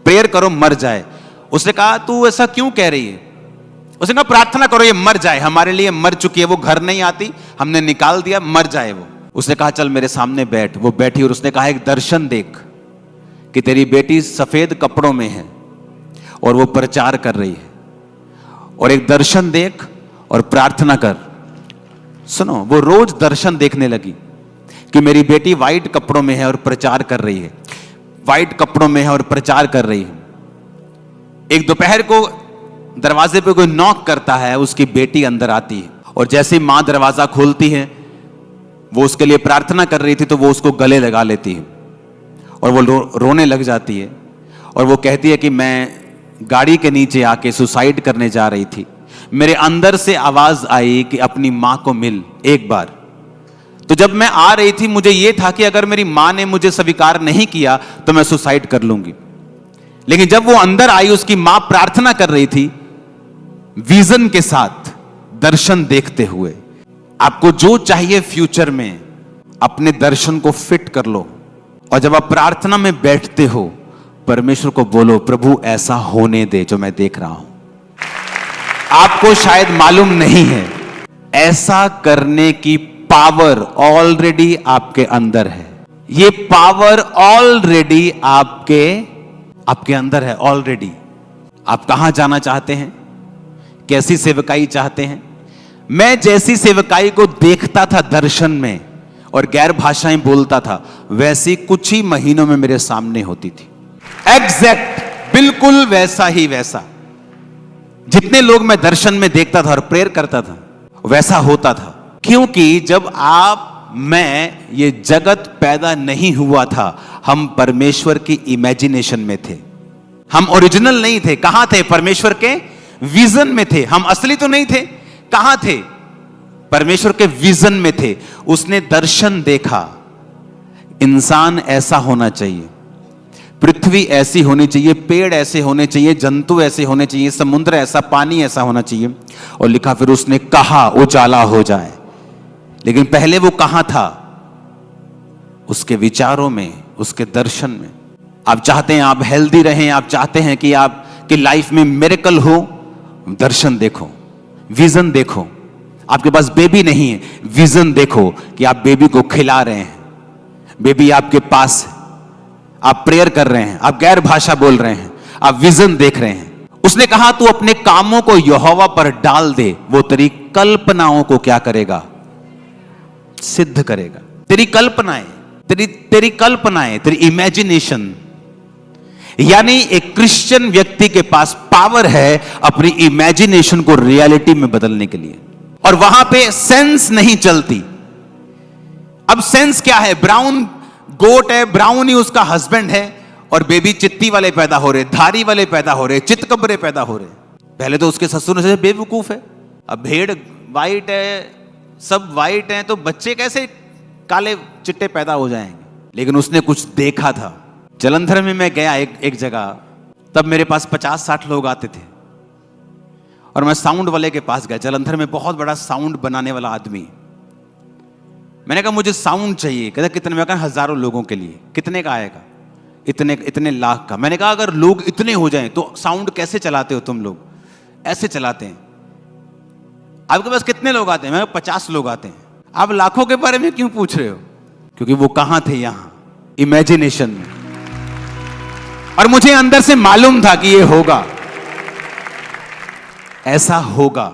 प्रेयर करो मर जाए। उसने कहा तू ऐसा क्यों कह रही है? उसने कहा प्रार्थना करो ये मर जाए, हमारे लिए मर चुकी है, वो घर नहीं आती, हमने निकाल दिया, मर जाए वो। उसने कहा चल मेरे सामने बैठ। वो बैठी, और उसने कहा एक दर्शन देख कि तेरी बेटी सफेद कपड़ों में है और वो प्रचार कर रही है, और एक दर्शन देख और प्रार्थना कर। सुनो, वो रोज दर्शन देखने लगी कि मेरी बेटी व्हाइट कपड़ों में है और प्रचार कर रही है, व्हाइट कपड़ों में है और प्रचार कर रही है। एक दोपहर को दरवाजे पे कोई नॉक करता है, उसकी बेटी अंदर आती है, और जैसे ही मां दरवाजा खोलती है, वो उसके लिए प्रार्थना कर रही थी, तो वो उसको गले लगा लेती है, और वो रोने लग जाती है, और वो कहती है कि मैं गाड़ी के नीचे आके सुसाइड करने जा रही थी, मेरे अंदर से आवाज आई कि अपनी मां को मिल एक बार। तो जब मैं आ रही थी मुझे यह था कि अगर मेरी मां ने मुझे स्वीकार नहीं किया तो मैं सुसाइड कर लूंगी। लेकिन जब वो अंदर आई, उसकी मां प्रार्थना कर रही थी विजन के साथ, दर्शन देखते हुए। आपको जो चाहिए फ्यूचर में, अपने दर्शन को फिट कर लो, और जब आप प्रार्थना में बैठते हो परमेश्वर को बोलो, प्रभु ऐसा होने दे जो मैं देख रहा हूं। आपको शायद मालूम नहीं है, ऐसा करने की पावर ऑलरेडी आपके अंदर है। ये पावर ऑलरेडी आपके अंदर है ऑलरेडी। आप कहां जाना चाहते हैं, कैसी सेवकाई चाहते हैं? मैं जैसी सेवकाई को देखता था दर्शन में और गैर भाषाएं बोलता था, वैसी कुछ ही महीनों में मेरे सामने होती थी। एग्जैक्ट, बिल्कुल वैसा ही वैसा। जितने लोग मैं दर्शन में देखता था और प्रेयर करता था, वैसा होता था। क्योंकि जब मैं ये जगत पैदा नहीं हुआ था, हम परमेश्वर की इमेजिनेशन में थे। हम ओरिजिनल नहीं थे। कहां थे? परमेश्वर के विजन में थे। हम असली तो नहीं थे। कहां थे? परमेश्वर के विजन में थे। उसने दर्शन देखा, इंसान ऐसा होना चाहिए, पृथ्वी ऐसी होनी चाहिए, पेड़ ऐसे होने चाहिए, जंतु ऐसे होने चाहिए, समुद्र ऐसा, पानी ऐसा होना चाहिए। और लिखा, फिर उसने कहा उजाला हो जाए। लेकिन पहले वो कहां था? उसके विचारों में, उसके दर्शन में। आप चाहते हैं आप हेल्दी रहें, आप चाहते हैं कि आपकी लाइफ में मिरेकल हो, दर्शन देखो, विजन देखो। आपके पास बेबी नहीं है, विजन देखो कि आप बेबी को खिला रहे हैं, बेबी आपके पास है, आप प्रेयर कर रहे हैं, आप गैर भाषा बोल रहे हैं, आप विजन देख रहे हैं। उसने कहा तू अपने कामों को यहोवा पर डाल दे, वो तेरी कल्पनाओं को क्या करेगा? सिद्ध करेगा। तेरी कल्पनाएं, तेरी कल्पनाएं, तेरी इमेजिनेशन। यानी एक क्रिश्चियन व्यक्ति के पास पावर है अपनी इमेजिनेशन को रियलिटी में बदलने के लिए। और वहां पे सेंस नहीं चलती। अब सेंस क्या है? ब्राउन गोट है, ब्राउन ही उसका हस्बैंड है, और बेबी चित्ती वाले पैदा हो रहे, धारी वाले पैदा हो रहे, चितकबरे पैदा हो रहे। पहले तो उसके ससुर ने बेवकूफ है, अब भेड़ वाइट है, सब वाइट हैं, तो बच्चे कैसे काले चिट्टे पैदा हो जाएंगे? लेकिन उसने कुछ देखा था। जलंधर में मैं गया एक जगह, तब मेरे पास 50-60 लोग आते थे, और मैं साउंड वाले के पास गया। जलंधर में बहुत बड़ा साउंड बनाने वाला आदमी। मैंने कहा मुझे साउंड चाहिए। कहता कितने? मैं कहा हजारों लोगों के लिए। कितने का आएगा? इतने लाख का। मैंने कहा अगर लोग इतने हो जाएं तो साउंड कैसे चलाते हो तुम लोग? ऐसे चलाते हैं। आपके पास कितने लोग आते हैं? मैं 50 लोग आते हैं। आप लाखों के बारे में क्यों पूछ रहे हो? क्योंकि वो कहां थे? यहां इमेजिनेशन में। और मुझे अंदर से मालूम था कि ये होगा, ऐसा होगा।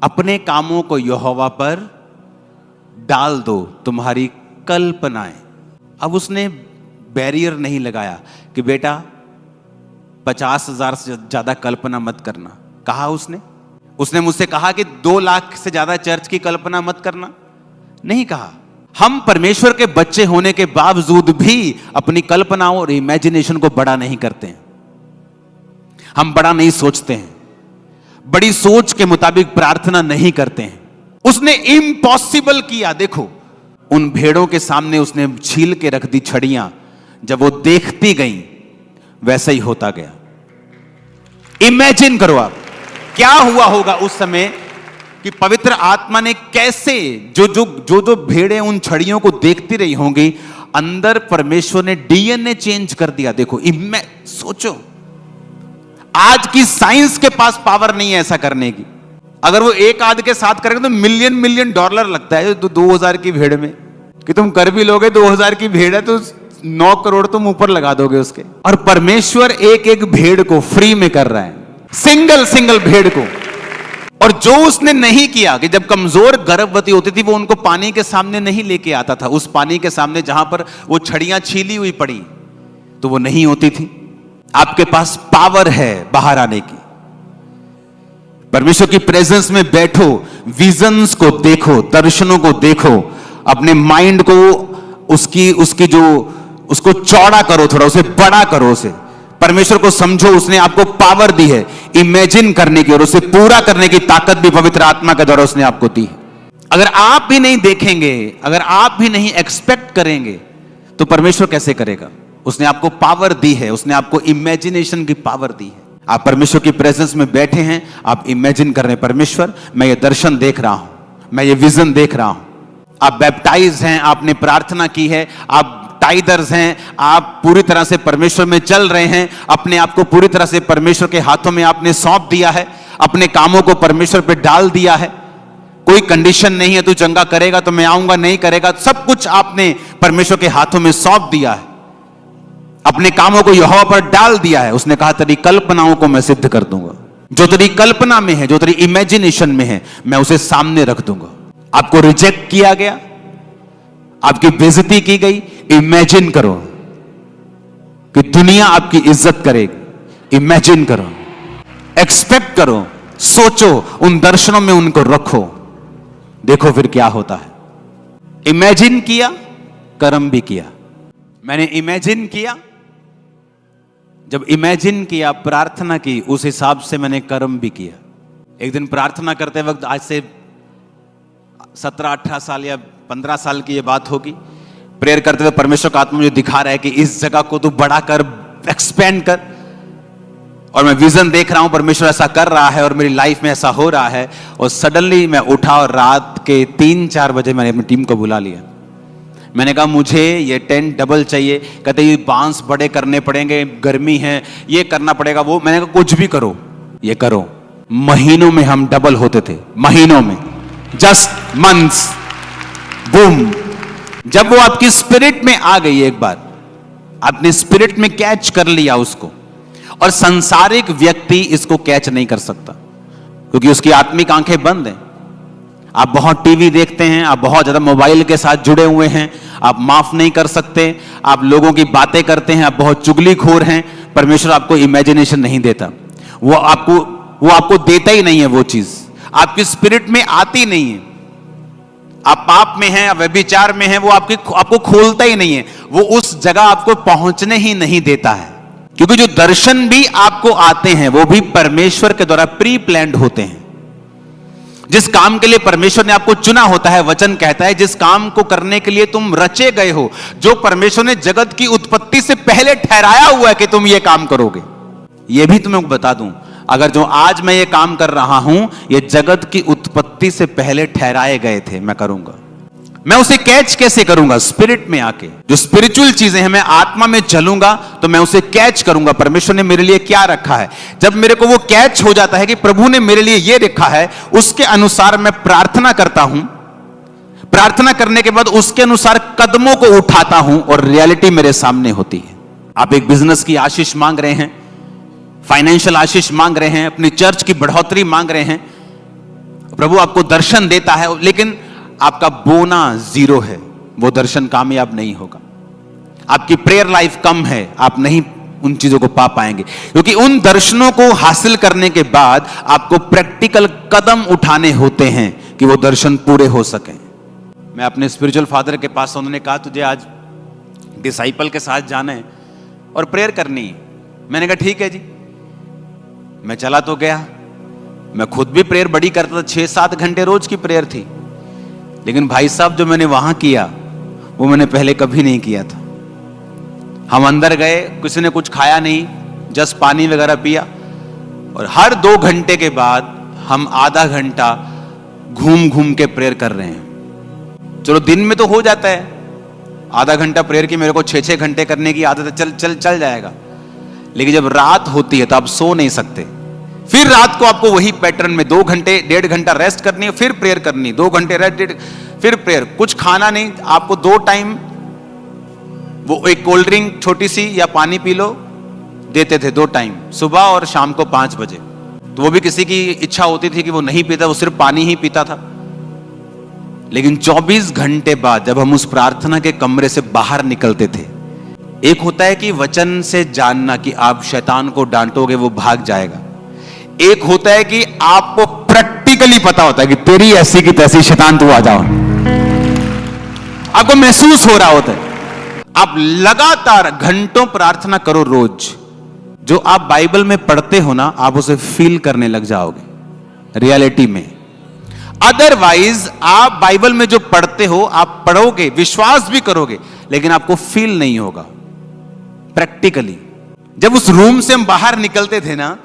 अपने कामों को यहोवा पर डाल दो, तुम्हारी कल्पनाएं। अब उसने बैरियर नहीं लगाया कि बेटा 50,000 से ज्यादा कल्पना मत करना। कहा उसने मुझसे कहा कि 2 लाख से ज्यादा चर्च की कल्पना मत करना? नहीं कहा। हम परमेश्वर के बच्चे होने के बावजूद भी अपनी कल्पनाओं और इमेजिनेशन को बड़ा नहीं करते हैं। हम बड़ा नहीं सोचते हैं, बड़ी सोच के मुताबिक प्रार्थना नहीं करते हैं। उसने इम्पॉसिबल किया। देखो, उन भेड़ों के सामने उसने छील के रख दी छड़ियां। जब वो देखती गई वैसा ही होता गया। इमेजिन करो आप क्या हुआ होगा उस समय कि पवित्र आत्मा ने कैसे जो भेड़ें उन छड़ियों को देखती रही होंगी, अंदर परमेश्वर ने डीएनए चेंज कर दिया। देखो, सोचो, आज की साइंस के पास पावर नहीं है ऐसा करने की। अगर वो एक आध के साथ करेंगे तो मिलियन डॉलर लगता है 2000 की भेड़ में, कि तुम कर भी लोगे। 2000 की भेड़ है तो 9 करोड़ तुम ऊपर लगा दोगे उसके। और परमेश्वर एक भेड़ को फ्री में कर रहा है, सिंगल भेड़ को। और जो उसने नहीं किया कि जब कमजोर गर्भवती होती थी वो उनको पानी के सामने नहीं लेके आता था, उस पानी के सामने जहां पर वो छड़ियां छीली हुई पड़ी तो वो नहीं होती थी। आपके पास पावर है बाहर आने की। परमेश्वर की प्रेजेंस में बैठो, विजन्स को देखो, दर्शनों को देखो, अपने माइंड को उसको चौड़ा करो, थोड़ा उसे बड़ा करो, उसे परमेश्वर को समझो, उसने आपको पावर दी है इमेजिन करने की और उसे पूरा करने की ताकत भी पवित्र आत्मा के द्वारा उसने आपको दी है। अगर आप भी नहीं देखेंगे, अगर आप भी नहीं एक्सपेक्ट करेंगे, तो परमेश्वर कैसे करेगा? उसने आपको पावर दी है, उसने आपको इमेजिनेशन की पावर दी है। आप परमेश्वर की प्रेजेंस में बैठे हैं, आप इमेजिन कर रहे हैं, परमेश्वर मैं ये दर्शन देख रहा हूं, मैं ये विजन देख रहा हूं। आप बैप्टाइज हैं, आपने प्रार्थना की है, आप टाइदर्स हैं, आप पूरी तरह से परमेश्वर में चल रहे हैं, अपने आप को पूरी तरह से परमेश्वर के हाथों में आपने सौंप दिया है, अपने कामों को परमेश्वर पे डाल दिया है। कोई कंडीशन नहीं है, तू चंगा करेगा तो मैं आऊंगा, नहीं करेगा, सब कुछ आपने परमेश्वर के हाथों में सौंप दिया है, अपने कामों को यहोवा पर डाल दिया है। उसने कहा तेरी कल्पनाओं को मैं सिद्ध कर दूंगा, जो तेरी कल्पना में है, जो तेरी इमेजिनेशन में है, मैं उसे सामने रख दूंगा। आपको रिजेक्ट किया गया, आपकी बेइज्जती की गई, इमेजिन करो कि दुनिया आपकी इज्जत करेगी। इमेजिन करो, एक्सपेक्ट करो, सोचो, उन दर्शनों में उनको रखो, देखो फिर क्या होता है। इमेजिन किया, कर्म भी किया। मैंने इमेजिन किया, जब इमेजिन किया, प्रार्थना की, उस हिसाब से मैंने कर्म भी किया। एक दिन प्रार्थना करते वक्त, आज से 17-18 साल या 15 साल की ये बात होगी, प्रेयर करते हुए परमेश्वर का आत्मा मुझे दिखा रहा है कि इस जगह को तू बड़ा कर, एक्सपेंड कर। और मैं विजन देख रहा हूं, परमेश्वर ऐसा कर रहा है और मेरी लाइफ में ऐसा हो रहा है। और सडनली मैं उठा और रात के 3-4 बजे मैंने अपनी टीम को बुला लिया। मैंने कहा मुझे ये टेंट डबल चाहिए। कहते ये बांस बड़े करने पड़ेंगे, गर्मी है, ये करना पड़ेगा, वो। मैंने कहा कुछ भी करो, ये करो। महीनों में हम डबल होते थे, महीनों में, जस्ट मंथ्स, बूम। जब वो आपकी स्पिरिट में आ गई, एक बार आपने स्पिरिट में कैच कर लिया उसको, और संसारिक व्यक्ति इसको कैच नहीं कर सकता क्योंकि उसकी आत्मिक आंखें बंद हैं। आप बहुत टीवी देखते हैं, आप बहुत ज्यादा मोबाइल के साथ जुड़े हुए हैं, आप माफ नहीं कर सकते, आप लोगों की बातें करते हैं, आप बहुत चुगलीखोर हैं। परमेश्वर आपको इमेजिनेशन नहीं देता, वो आपको देता ही नहीं है, वो चीज आपकी स्पिरिट में आती नहीं है। आप पाप में हैं, व्यभिचार में हैं, वो आपको खोलता ही नहीं है, वो उस जगह आपको पहुंचने ही नहीं देता है। क्योंकि जो दर्शन भी आपको आते हैं वो भी परमेश्वर के द्वारा प्री प्लान्ड होते हैं। जिस काम के लिए परमेश्वर ने आपको चुना होता है, वचन कहता है जिस काम को करने के लिए तुम रचे गए हो, जो परमेश्वर ने जगत की उत्पत्ति से पहले ठहराया हुआ है कि तुम ये काम करोगे। ये भी तुम्हें बता दूं, अगर जो आज मैं ये काम कर रहा हूं, ये जगत की उत्पत्ति से पहले ठहराए गए थे, मैं करूंगा। मैं उसे कैच कैसे करूंगा? स्पिरिट में आके। जो स्पिरिचुअल चीजें हैं, मैं आत्मा में चलूंगा तो मैं उसे कैच करूंगा। परमेश्वर ने मेरे लिए क्या रखा है, जब मेरे को वो कैच हो जाता है कि प्रभु ने मेरे लिए ये रखा है, उसके अनुसार मैं प्रार्थना करता हूं। प्रार्थना करने के बाद उसके अनुसार कदमों को उठाता हूं और रियलिटी मेरे सामने होती है। आप एक बिजनेस की आशीष मांग रहे हैं, फाइनेंशियल आशीष मांग रहे हैं, अपनी चर्च की बढ़ोतरी मांग रहे हैं, प्रभु आपको दर्शन देता है, लेकिन आपका बोना 0 है, वो दर्शन कामयाब नहीं होगा। आपकी प्रेयर लाइफ कम है, आप नहीं उन चीजों को पा पाएंगे, क्योंकि उन दर्शनों को हासिल करने के बाद आपको प्रैक्टिकल कदम उठाने होते हैं कि वो दर्शन पूरे हो सकें। मैं अपने स्पिरिचुअल फादर के पास, उन्होंने कहा तुझे आज डिसाइपल के साथ जाना है और प्रेयर करनी है। मैंने कहा ठीक है जी। मैं चला तो गया, मैं खुद भी प्रेयर बड़ी करता था, 6-7 घंटे रोज की प्रेयर थी, लेकिन भाई साहब जो मैंने वहां किया वो मैंने पहले कभी नहीं किया था। हम अंदर गए, किसी ने कुछ खाया नहीं, जस्ट पानी वगैरह पिया, और हर 2 घंटे के बाद हम आधा घंटा घूम घूम के प्रेयर कर रहे हैं। चलो दिन में तो हो जाता है, आधा घंटा प्रेयर की मेरे को 6-6 घंटे करने की आदत है, चल जाएगा, लेकिन जब रात होती है तो आप सो नहीं सकते। फिर रात को आपको वही पैटर्न में 2 घंटे 1.5 घंटा रेस्ट करनी है, फिर प्रेयर करनी, 2 घंटे रेस्ट, फिर प्रेयर। कुछ खाना नहीं, आपको 2 टाइम वो एक कोल्ड ड्रिंक छोटी सी या पानी पी लो देते थे, 2 टाइम, सुबह और शाम को 5 बजे। तो वो भी किसी की इच्छा होती थी कि वो नहीं पीता, वो सिर्फ पानी ही पीता था। लेकिन 24 घंटे बाद जब हम उस प्रार्थना के कमरे से बाहर निकलते थे, एक होता है कि वचन से जानना कि आप शैतान को डांटोगे वो भाग जाएगा, एक होता है कि आपको प्रैक्टिकली पता होता है कि तेरी ऐसी की तैसी शैतान तू आ जाओ। आपको महसूस हो रहा होता है। आप लगातार घंटों प्रार्थना करो रोज, जो आप बाइबल में पढ़ते हो ना, आप उसे फील करने लग जाओगे रियलिटी में। अदरवाइज आप बाइबल में जो पढ़ते हो, आप पढ़ोगे, विश्वास भी करोगे, लेकिन आपको फील नहीं होगा प्रैक्टिकली। जब उस रूम से हम बाहर निकलते थे ना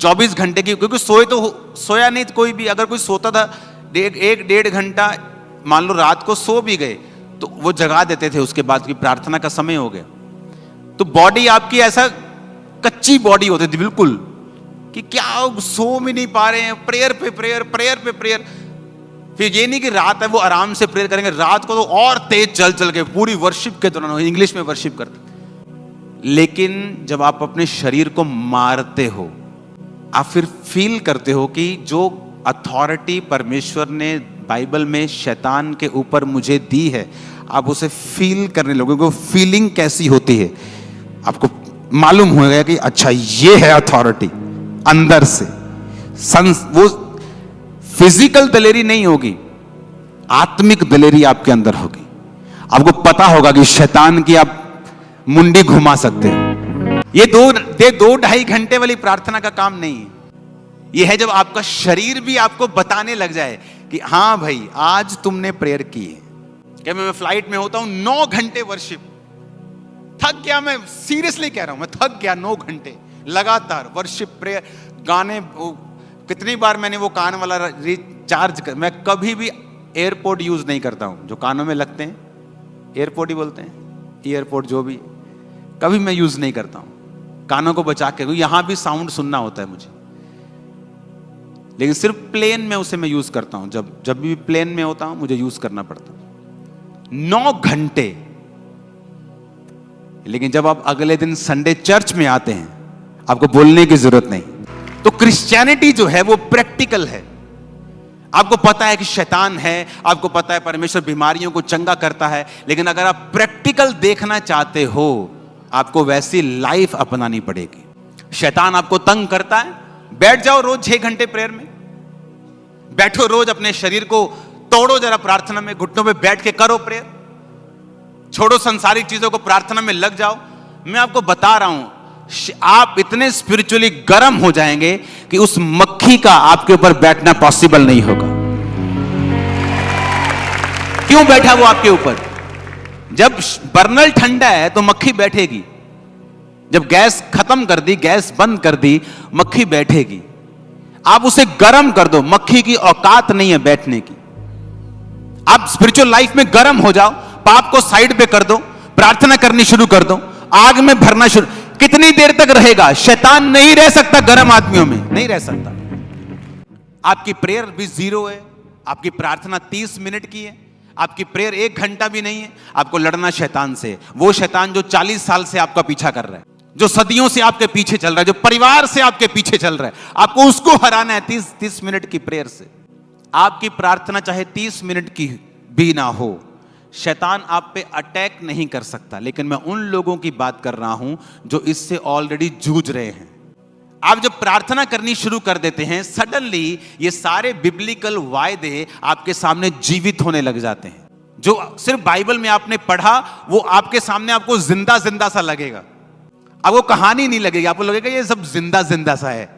24 घंटे की, क्योंकि सोया नहीं कोई भी। अगर कोई सोता था 1-1.5 घंटा, मान लो रात को सो भी गए तो वो जगा देते थे, उसके बाद की प्रार्थना का समय हो गया। तो बॉडी आपकी ऐसा कच्ची बॉडी होती थी बिल्कुल, कि क्या सो भी नहीं पा रहे हैं, प्रेयर पे प्रेयर, प्रेयर पे प्रेयर। फिर ये नहीं कि रात है वो आराम से प्रेयर करेंगे, रात को तो और तेज चल चल के पूरी वर्शिप के दौरान इंग्लिश में वर्शिप करते। लेकिन जब आप अपने शरीर को मारते हो, आप फिर फील करते हो कि जो अथॉरिटी परमेश्वर ने बाइबल में शैतान के ऊपर मुझे दी है, आप उसे फील करने लगोगे। वो फीलिंग कैसी होती है आपको मालूम होगा कि अच्छा ये है अथॉरिटी अंदर से। वो फिजिकल दलेरी नहीं होगी, आत्मिक दलेरी आपके अंदर होगी। आपको पता होगा कि शैतान की आप मुंडी घुमा सकते हो। ये 2-2.5 घंटे वाली प्रार्थना का काम नहीं है। यह है जब आपका शरीर भी आपको बताने लग जाए कि हाँ भाई आज तुमने प्रेयर की है। क्या मैं फ्लाइट में होता हूं 9 घंटे वर्शिप, थक गया, मैं सीरियसली कह रहा हूं, मैं थक गया। 9 घंटे लगातार वर्शिप प्रेयर गाने। कितनी बार मैंने वो कान वाला रिचार्ज कर, मैं कभी भी एयरपोर्ट यूज नहीं करता हूं, जो कानों में लगते हैं, एयरपोर्ट ही बोलते हैं, एयरपोर्ट जो भी, कभी मैं यूज नहीं करता हूं कानों को बचा के। यहां भी साउंड सुनना होता है मुझे, लेकिन सिर्फ प्लेन में उसे मैं यूज करता हूं। जब भी प्लेन में होता हूं मुझे यूज करना पड़ता है 9 घंटे। लेकिन जब आप अगले दिन संडे चर्च में आते हैं, आपको बोलने की जरूरत नहीं। तो क्रिश्चियनिटी जो है वो प्रैक्टिकल है। आपको पता है कि शैतान है, आपको पता है परमेश्वर बीमारियों को चंगा करता है, लेकिन अगर आप प्रैक्टिकल देखना चाहते हो, आपको वैसी लाइफ अपनानी पड़ेगी। शैतान आपको तंग करता है, बैठ जाओ रोज 6 घंटे प्रेयर में, बैठो रोज, अपने शरीर को तोड़ो जरा प्रार्थना में, घुटनों पे बैठ के करो प्रेयर, छोड़ो संसारिक चीजों को, प्रार्थना में लग जाओ। मैं आपको बता रहा हूं, आप इतने स्पिरिचुअली गर्म हो जाएंगे कि उस मक्खी का आपके ऊपर बैठना पॉसिबल नहीं होगा। क्यों बैठा वो आपके ऊपर? जब बर्नल ठंडा है तो मक्खी बैठेगी, जब गैस खत्म कर दी, गैस बंद कर दी, मक्खी बैठेगी। आप उसे गर्म कर दो, मक्खी की औकात नहीं है बैठने की। आप स्पिरिचुअल लाइफ में गर्म हो जाओ, पाप को साइड पे कर दो, प्रार्थना करनी शुरू कर दो, आग में भरना शुरू। कितनी देर तक रहेगा? शैतान नहीं रह सकता गर्म आदमियों में, नहीं रह सकता। आपकी प्रेयर भी 0 है, आपकी प्रार्थना 30 मिनट की है, आपकी प्रेयर 1 घंटा भी नहीं है। आपको लड़ना शैतान से, वो शैतान जो 40 साल से आपका पीछा कर रहा है, जो सदियों से आपके पीछे चल रहा है, जो परिवार से आपके पीछे चल रहा है, आपको उसको हराना है 30 मिनट की प्रेयर से। आपकी प्रार्थना चाहे 30 मिनट की भी ना हो, शैतान आप पे अटैक नहीं कर सकता। लेकिन मैं उन लोगों की बात कर रहा हूं जो इससे ऑलरेडी जूझ रहे हैं। आप जब प्रार्थना करनी शुरू कर देते हैं, सडनली ये सारे बिब्लिकल वायदे आपके सामने जीवित होने लग जाते हैं। जो सिर्फ बाइबल में आपने पढ़ा, वो आपके सामने आपको जिंदा जिंदा सा लगेगा। अब वो कहानी नहीं लगेगी, आपको लगेगा ये सब जिंदा जिंदा सा है।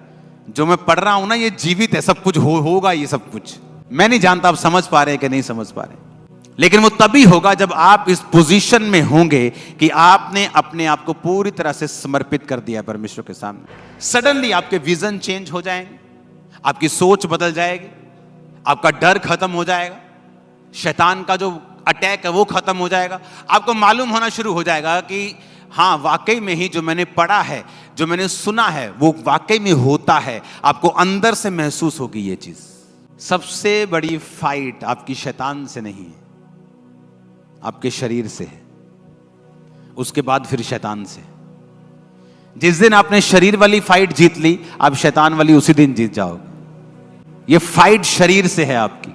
जो मैं पढ़ रहा हूं ना, ये जीवित है, सब कुछ होगा ये सब कुछ। मैं नहीं जानता आप समझ पा रहे हैं कि नहीं समझ पा रहे, लेकिन वो तभी होगा जब आप इस पोजीशन में होंगे कि आपने अपने आप को पूरी तरह से समर्पित कर दिया परमेश्वर के सामने। सडनली आपके विजन चेंज हो जाएंगे, आपकी सोच बदल जाएगी, आपका डर खत्म हो जाएगा, शैतान का जो अटैक है वो खत्म हो जाएगा। आपको मालूम होना शुरू हो जाएगा कि हाँ, वाकई में ही जो मैंने पढ़ा है, जो मैंने सुना है, वो वाकई में होता है। आपको अंदर से महसूस होगी ये चीज। सबसे बड़ी फाइट आपकी शैतान से नहीं है, आपके शरीर से है, उसके बाद फिर शैतान से। जिस दिन आपने शरीर वाली फाइट जीत ली, आप शैतान वाली उसी दिन जीत जाओगे। ये फाइट शरीर से है आपकी।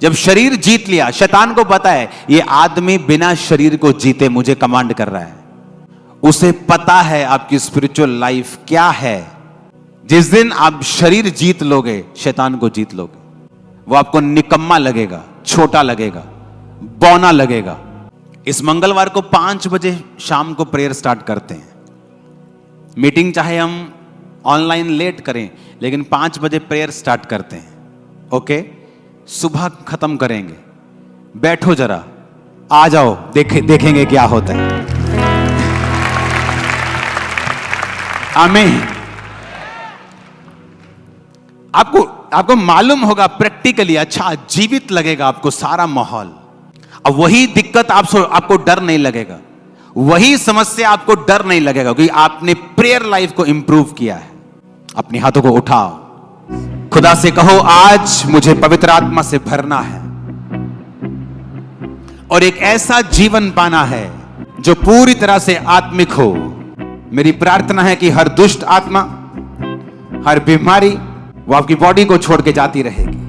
जब शरीर जीत लिया, शैतान को पता है ये आदमी बिना शरीर को जीते मुझे कमांड कर रहा है। उसे पता है आपकी स्पिरिचुअल लाइफ क्या है। जिस दिन आप शरीर जीत लोगे, शैतान को जीत लोगे, वो आपको निकम्मा लगेगा, छोटा लगेगा, बौना लगेगा। इस मंगलवार को 5 बजे शाम को प्रेयर स्टार्ट करते हैं। मीटिंग चाहे हम ऑनलाइन लेट करें, लेकिन 5 बजे प्रेयर स्टार्ट करते हैं। ओके, सुबह खत्म करेंगे। बैठो जरा, आ जाओ, देखेंगे क्या होता है। आमीन। आपको मालूम होगा प्रैक्टिकली, अच्छा जीवित लगेगा आपको सारा माहौल। अब वही दिक्कत आपको डर नहीं लगेगा, वही समस्या आपको डर नहीं लगेगा, क्योंकि आपने प्रेयर लाइफ को इंप्रूव किया है। अपने हाथों को उठाओ, खुदा से कहो आज मुझे पवित्र आत्मा से भरना है और एक ऐसा जीवन पाना है जो पूरी तरह से आत्मिक हो। मेरी प्रार्थना है कि हर दुष्ट आत्मा, हर बीमारी वो आपकी बॉडी को छोड़ के जाती रहेगी।